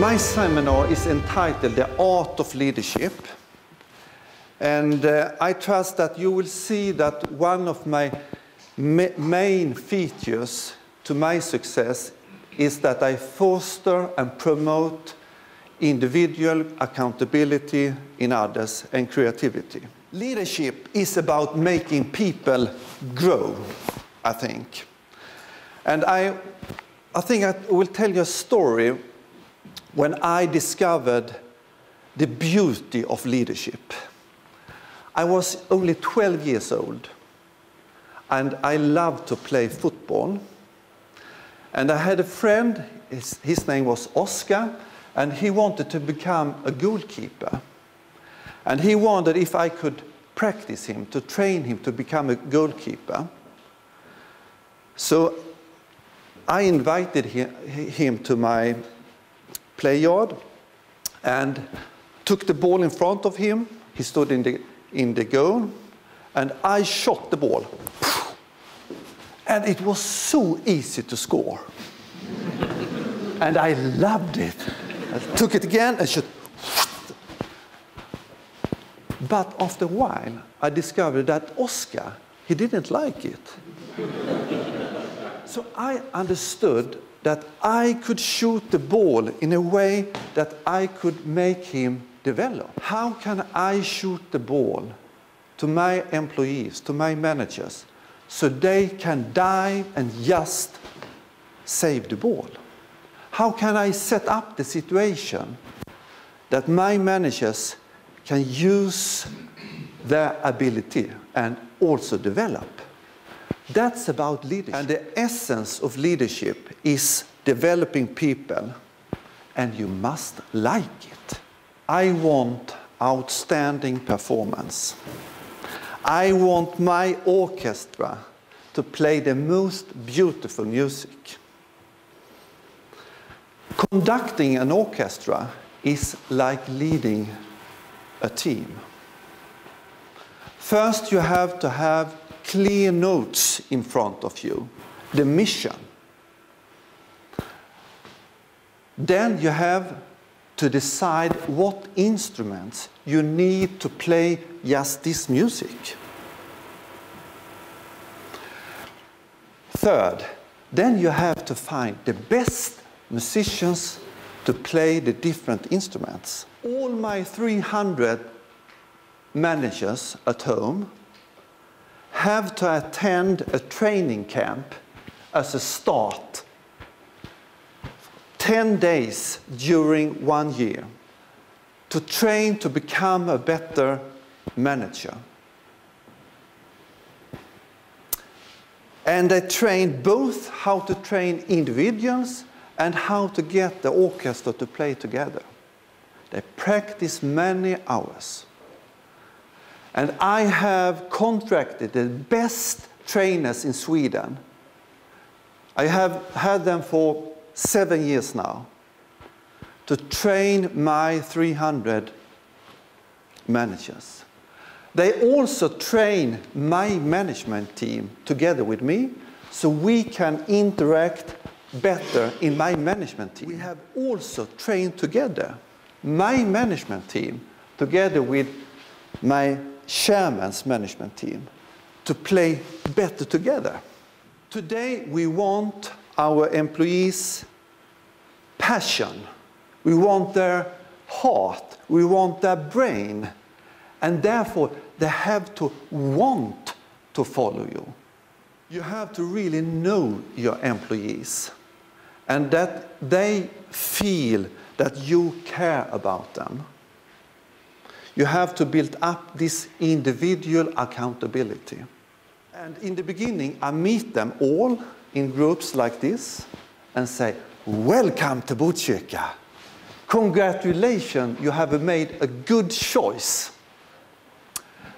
My seminar is entitled The Art of Leadership. And I trust that you will see that one of my main features to my success is that I foster and promote individual accountability in others and creativity. Leadership is about making people grow, I think. And I think I will tell you a story when I discovered the beauty of leadership. I was only 12 years old, and I loved to play football. And I had a friend, his name was Oscar, and he wanted to become a goalkeeper. And he wondered if I could practice him, to train him to become a goalkeeper. So I invited him to my play yard and took the ball in front of him. He stood in the goal, and I shot the ball. And it was so easy to score. And I loved it. I took it again and shot. But after a while, I discovered that Oscar, he didn't like it. So I understood that I could shoot the ball in a way that I could make him develop. How can I shoot the ball to my employees, to my managers, so they can dive and just save the ball? How can I set up the situation that my managers can use their ability and also develop? That's about leadership. And the essence of leadership is developing people, and you must like it. I want outstanding performance. I want my orchestra to play the most beautiful music. Conducting an orchestra is like leading a team. First, you have to have clear notes in front of you, the mission. Then you have to decide what instruments you need to play just this music. Third, then you have to find the best musicians to play the different instruments. All my 300 managers at home have to attend a training camp as a start, 10 days during 1 year, to train to become a better manager. And they train both how to train individuals and how to get the orchestra to play together. They practice many hours. And I have contracted the best trainers in Sweden. I have had them for 7 years now to train my 300 managers. They also train my management team together with me, so we can interact better in my management team. We have also trained together my management team together with my chairman's management team to play better together. Today we want our employees' passion. We want their heart. We want their brain. And therefore they have to want to follow you. You have to really know your employees and that they feel that you care about them. You have to build up this individual accountability. And in the beginning, I meet them all in groups like this and say, "Welcome to Botkyrka. Congratulations, you have made a good choice.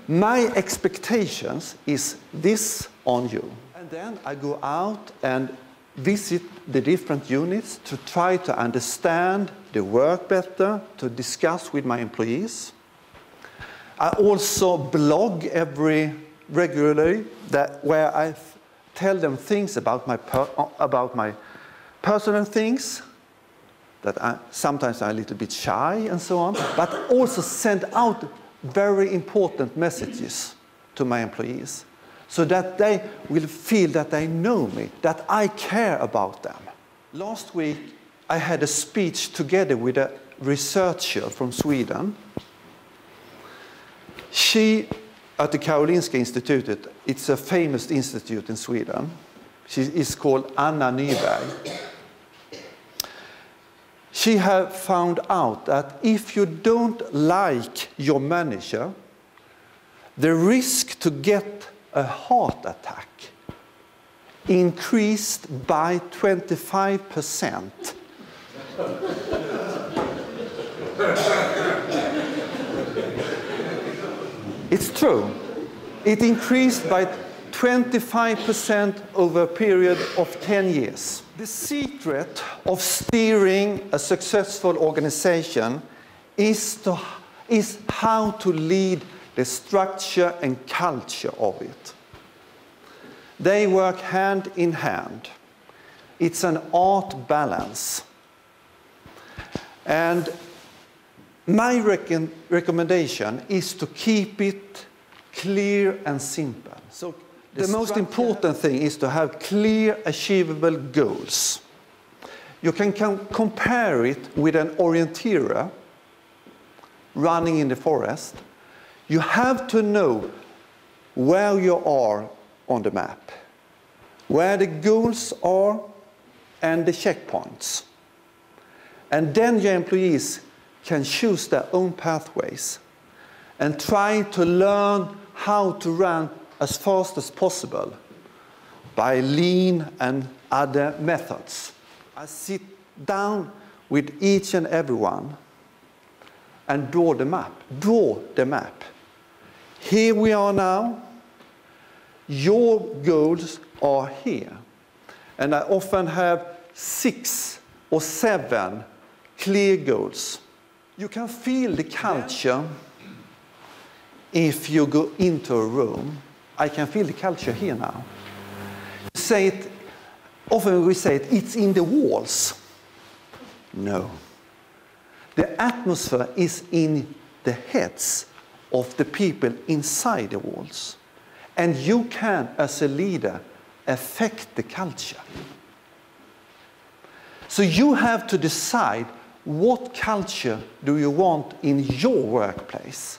My expectations is this on you." And then I go out and visit the different units to try to understand the work better, to discuss with my employees. I also blog regularly where I tell them things about my personal things, that sometimes I'm a little bit shy and so on, but also send out very important messages to my employees so that they will feel that they know me, that I care about them. Last week, I had a speech together with a researcher from Sweden. She, at the Karolinska Institutet, it's a famous institute in Sweden. She is called Anna Nyberg. She has found out that if you don't like your manager, the risk to get a heart attack increased by 25%. It's true. It increased by 25% over a period of 10 years. The secret of steering a successful organization is how to lead the structure and culture of it. They work hand in hand. It's an art balance. And my recommendation is to keep it clear and simple. So the most important thing is to have clear, achievable goals. You can compare it with an orienteer running in the forest. You have to know where you are on the map, where the goals are and the checkpoints. And then your employees can choose their own pathways and try to learn how to run as fast as possible by lean and other methods. I sit down with each and everyone and draw the map. Draw the map. Here we are now. Your goals are here. And I often have 6 or 7 clear goals. You can feel the culture if you go into a room. I can feel the culture here now. Say it, often we say it's in the walls. No. The atmosphere is in the heads of the people inside the walls. And you can, as a leader, affect the culture. So you have to decide what culture do you want in your workplace.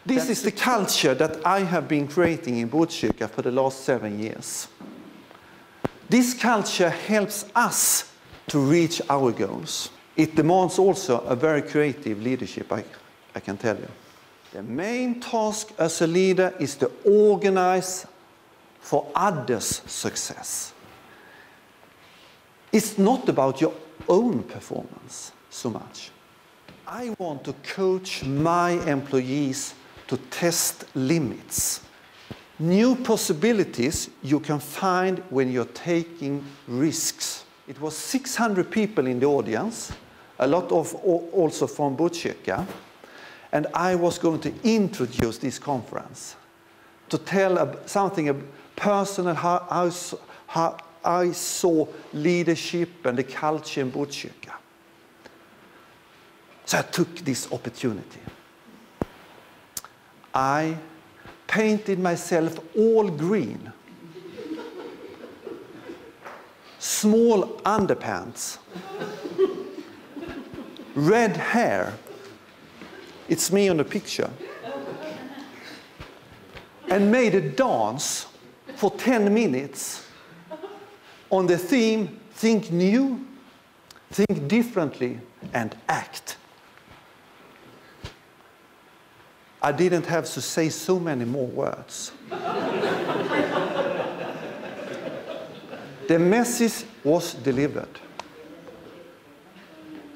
This is the culture that I have been creating in Botkyrka for the last 7 years. This culture helps us to reach our goals. It demands also a very creative leadership, I can tell you. The main task as a leader is to organize for others' success. It's not about your own performance so much. I want to coach my employees to test limits. New possibilities you can find when you're taking risks. It was 600 people in the audience, a lot of also from Botkyrka, and I was going to introduce this conference to tell something personal, how I saw leadership and the culture in Botkyrka. So I took this opportunity. I painted myself all green. Small underpants. Red hair. It's me on the picture. And made a dance for 10 minutes on the theme, think new, think differently, and act. I didn't have to say so many more words. The message was delivered.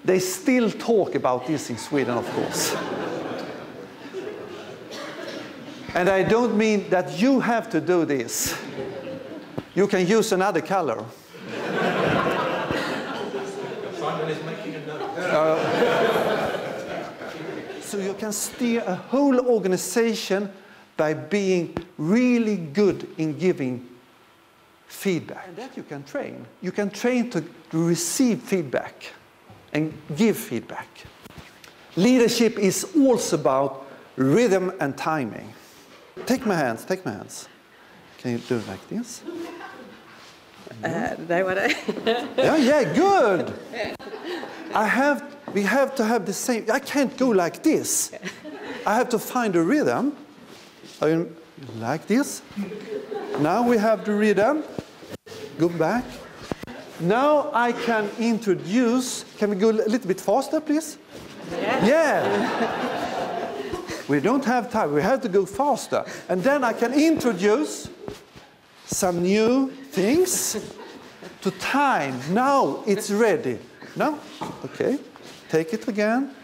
They still talk about this in Sweden, of course. And I don't mean that you have to do this. You can use another color. Simon is making a note. So you can steer a whole organization by being really good in giving feedback. And that you can train. You can train to receive feedback. and give feedback. Leadership is also about rhythm and timing. Take my hands, take my hands. Can you do it like this? Där var det. Yeah, good. We have to have the same. I can't go like this. I have to find a rhythm. Like this. Now we have the rhythm. Go back. Now I can introduce. Can we go a little bit faster, please? Yeah. We don't have time. We have to go faster. And then I can introduce some new things to time. Now it's ready. No? Okay. Take it again.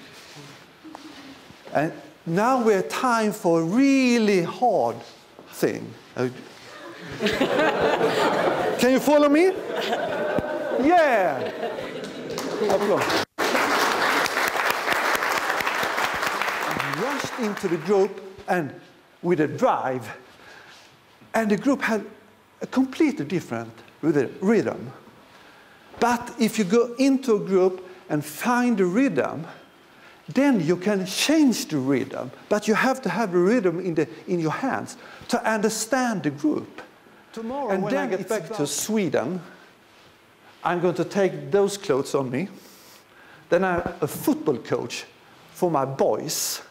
And now we're time for a really hard thing. Can you follow me? Yeah. Rushed into the group and with a drive. And the group had a completely different rhythm. But if you go into a group and find the rhythm, then you can change the rhythm. But you have to have the rhythm in your hands to understand the group. Tomorrow, and when I get back to Sweden, I'm going to take those clothes on me. Then I'm a football coach for my boys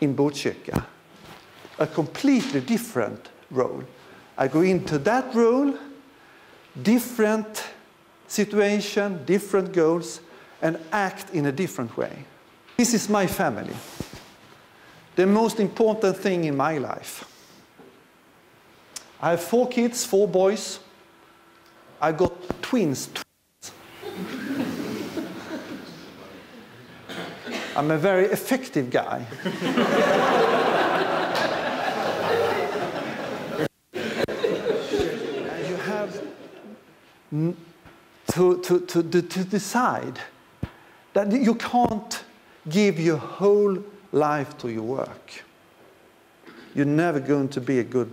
in Botkyrka. A completely different role. I go into that role, different situation, different goals, and act in a different way. This is my family. The most important thing in my life. I have 4 kids, 4 boys. I got twins. I'm a very effective guy. And you have to decide that you can't give your whole life to your work. You're never going to be a good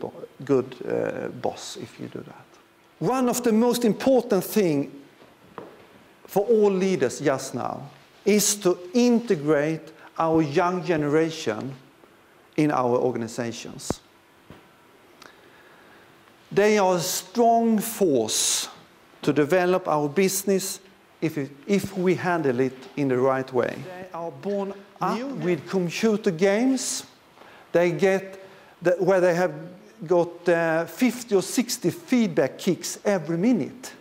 boss if you do that. One of the most important things for all leaders just now is to integrate our young generation in our organizations. They are a strong force to develop our business if we handle it in the right way. They are born up with computer games. They get where they have got 50 or 60 feedback kicks every minute.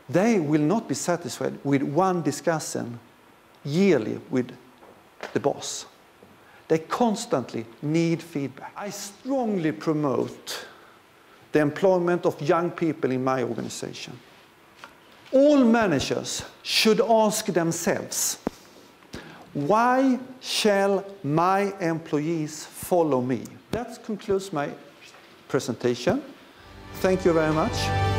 They will not be satisfied with one discussion yearly with the boss. They constantly need feedback. I strongly promote the employment of young people in my organization. All managers should ask themselves, why shall my employees follow me? That concludes my presentation. Thank you very much.